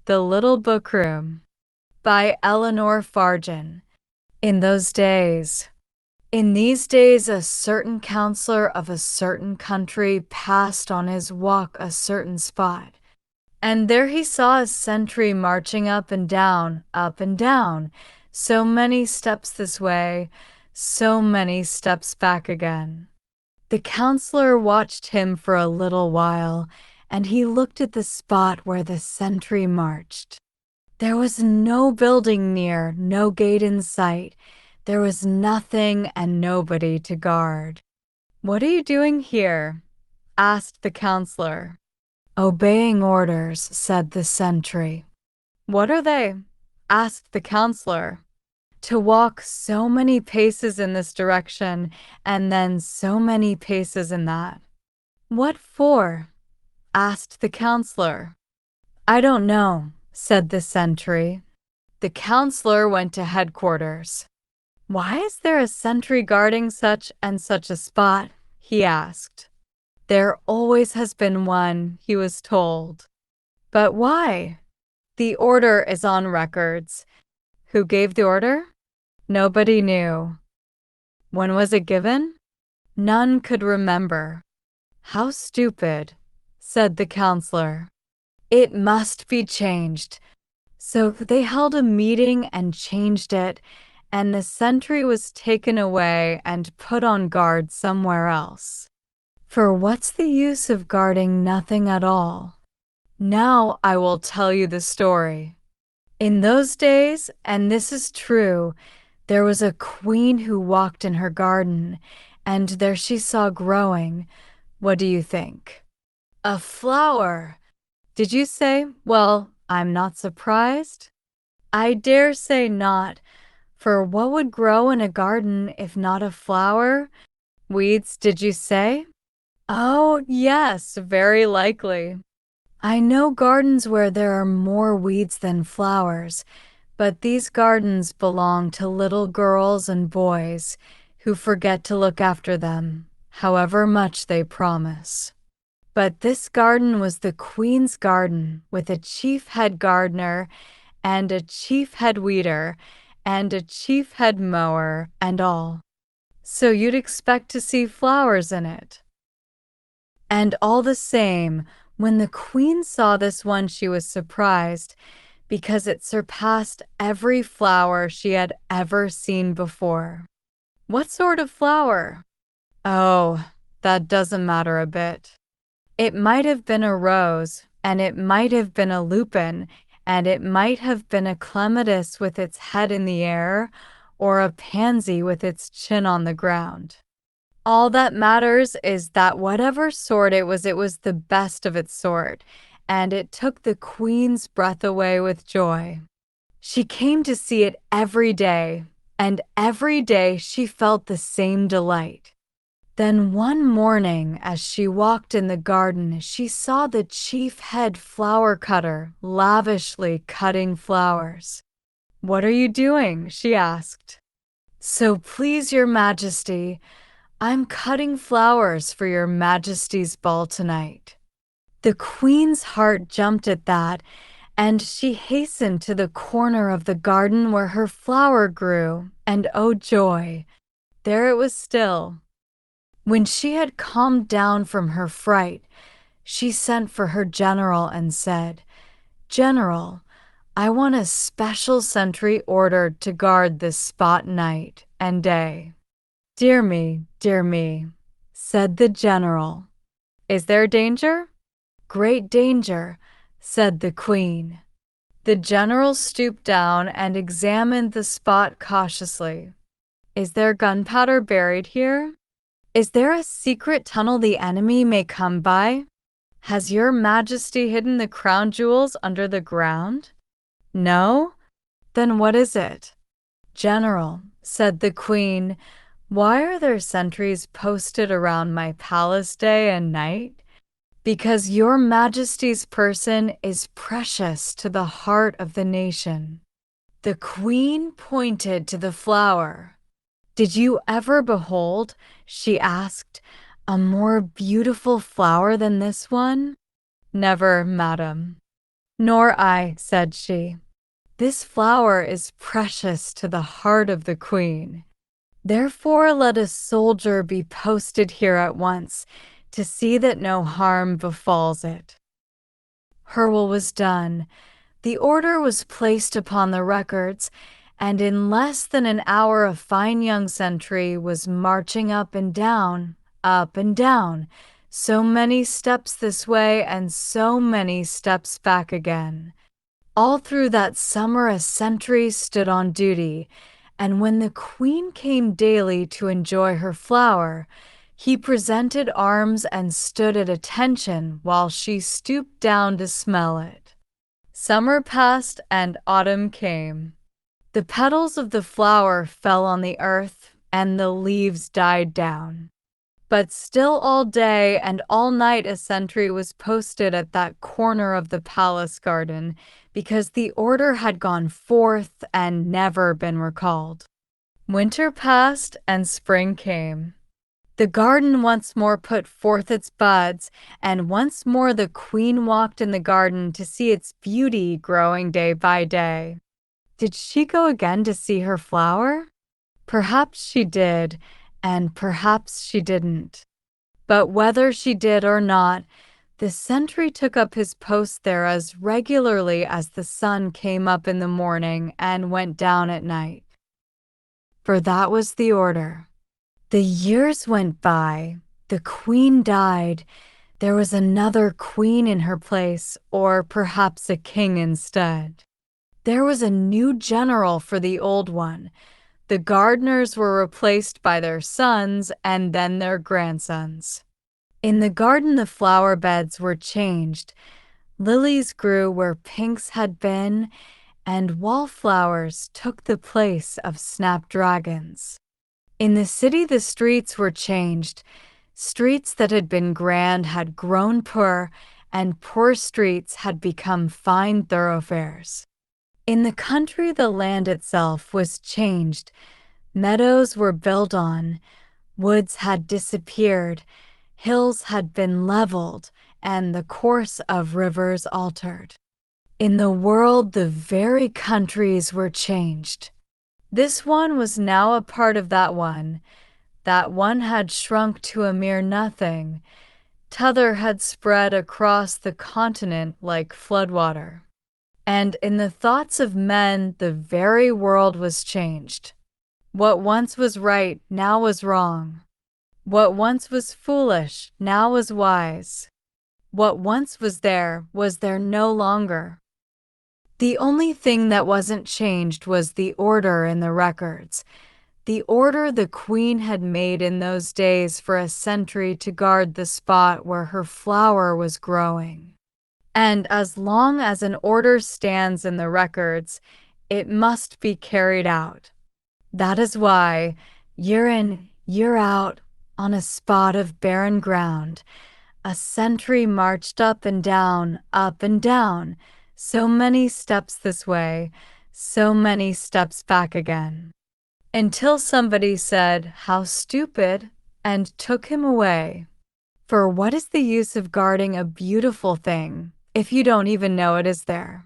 The Little Bookroom by Eleanor Farjeon. In these days, a certain counselor of a certain country passed on his walk a certain spot, and there he saw a sentry marching up and down, so many steps this way, so many steps back again. The counselor watched him for a little while, and he looked at the spot where the sentry marched. There was no building near, no gate in sight. There was nothing and nobody to guard. "What are you doing here?" asked the counselor. "Obeying orders," said the sentry. "What are they?" asked the counselor. "To walk so many paces in this direction and then so many paces in that." "What for?" asked the counselor. "I don't know," said the sentry. The counselor went to headquarters. "Why is there a sentry guarding such and such a spot?" he asked. "There always has been one," he was told. "But why?" "The order is on records." "Who gave the order?" Nobody knew. "When was it given?" None could remember. "How stupid," said the counselor. "It must be changed." So they held a meeting and changed it, and the sentry was taken away and put on guard somewhere else. For what's the use of guarding nothing at all? Now I will tell you the story. In those days, and this is true, there was a queen who walked in her garden, and there she saw growing, what do you think? A flower. Did you say, "Well, I'm not surprised"? I dare say not, for what would grow in a garden if not a flower? Weeds, did you say? Oh, yes, very likely. I know gardens where there are more weeds than flowers, but these gardens belong to little girls and boys who forget to look after them, however much they promise. But this garden was the Queen's garden, with a chief head gardener and a chief head weeder and a chief head mower and all. So you'd expect to see flowers in it. And all the same, when the Queen saw this one, she was surprised, because it surpassed every flower she had ever seen before. "What sort of flower?" "Oh, that doesn't matter a bit. It might have been a rose, and it might have been a lupin, and it might have been a clematis with its head in the air, or a pansy with its chin on the ground. All that matters is that whatever sort it was the best of its sort, and it took the Queen's breath away with joy. She came to see it every day, and every day she felt the same delight. Then one morning, as she walked in the garden, she saw the chief head flower cutter lavishly cutting flowers. "What are you doing?" she asked. "So please your Majesty, I'm cutting flowers for your Majesty's ball tonight." The Queen's heart jumped at that, and she hastened to the corner of the garden where her flower grew, and oh joy, there it was still. When she had calmed down from her fright, she sent for her general and said, "General, I want a special sentry ordered to guard this spot night and day." Dear me," said the general. "Is there danger?" "Great danger," said the Queen. The general stooped down and examined the spot cautiously. "Is there gunpowder buried here? Is there a secret tunnel the enemy may come by? Has your Majesty hidden the crown jewels under the ground? No? Then what is it?" "General," said the Queen, "why are there sentries posted around my palace day and night? Because your Majesty's person is precious to the heart of the nation." The Queen pointed to the flower. "Did you ever behold," she asked, "a more beautiful flower than this one?" "Never, madam." "Nor I," said she. "This flower is precious to the heart of the queen. Therefore let a soldier be posted here at once to see that no harm befalls it." Her will was done. The order was placed upon the records, and in less than an hour a fine young sentry was marching up and down, so many steps this way and so many steps back again. All through that summer a sentry stood on duty, and when the queen came daily to enjoy her flower, he presented arms and stood at attention while she stooped down to smell it. Summer passed and autumn came. The petals of the flower fell on the earth, and the leaves died down. But still all day and all night a sentry was posted at that corner of the palace garden, because the order had gone forth and never been recalled. Winter passed and spring came. The garden once more put forth its buds, and once more the queen walked in the garden to see its beauty growing day by day. Did she go again to see her flower? Perhaps she did, and perhaps she didn't. But whether she did or not, the sentry took up his post there as regularly as the sun came up in the morning and went down at night. For that was the order. The years went by, the queen died, there was another queen in her place, or perhaps a king instead. There was a new general for the old one. The gardeners were replaced by their sons and then their grandsons. In the garden the flower beds were changed. Lilies grew where pinks had been, and wallflowers took the place of snapdragons. In the city the streets were changed. Streets that had been grand had grown poor, and poor streets had become fine thoroughfares. In the country the land itself was changed. Meadows were built on, woods had disappeared, hills had been leveled, and the course of rivers altered. In the world the very countries were changed. This one was now a part of that one. That one had shrunk to a mere nothing. T'other had spread across the continent like floodwater. And in the thoughts of men the very world was changed. What once was right now was wrong. What once was foolish now was wise. What once was there no longer. The only thing that wasn't changed was the order in the records, the order the queen had made in those days for a sentry to guard the spot where her flower was growing. And as long as an order stands in the records, it must be carried out. That is why, year in, year out, on a spot of barren ground, a sentry marched up and down, so many steps this way, so many steps back again, until somebody said, "How stupid," and took him away. For what is the use of guarding a beautiful thing if you don't even know it is there?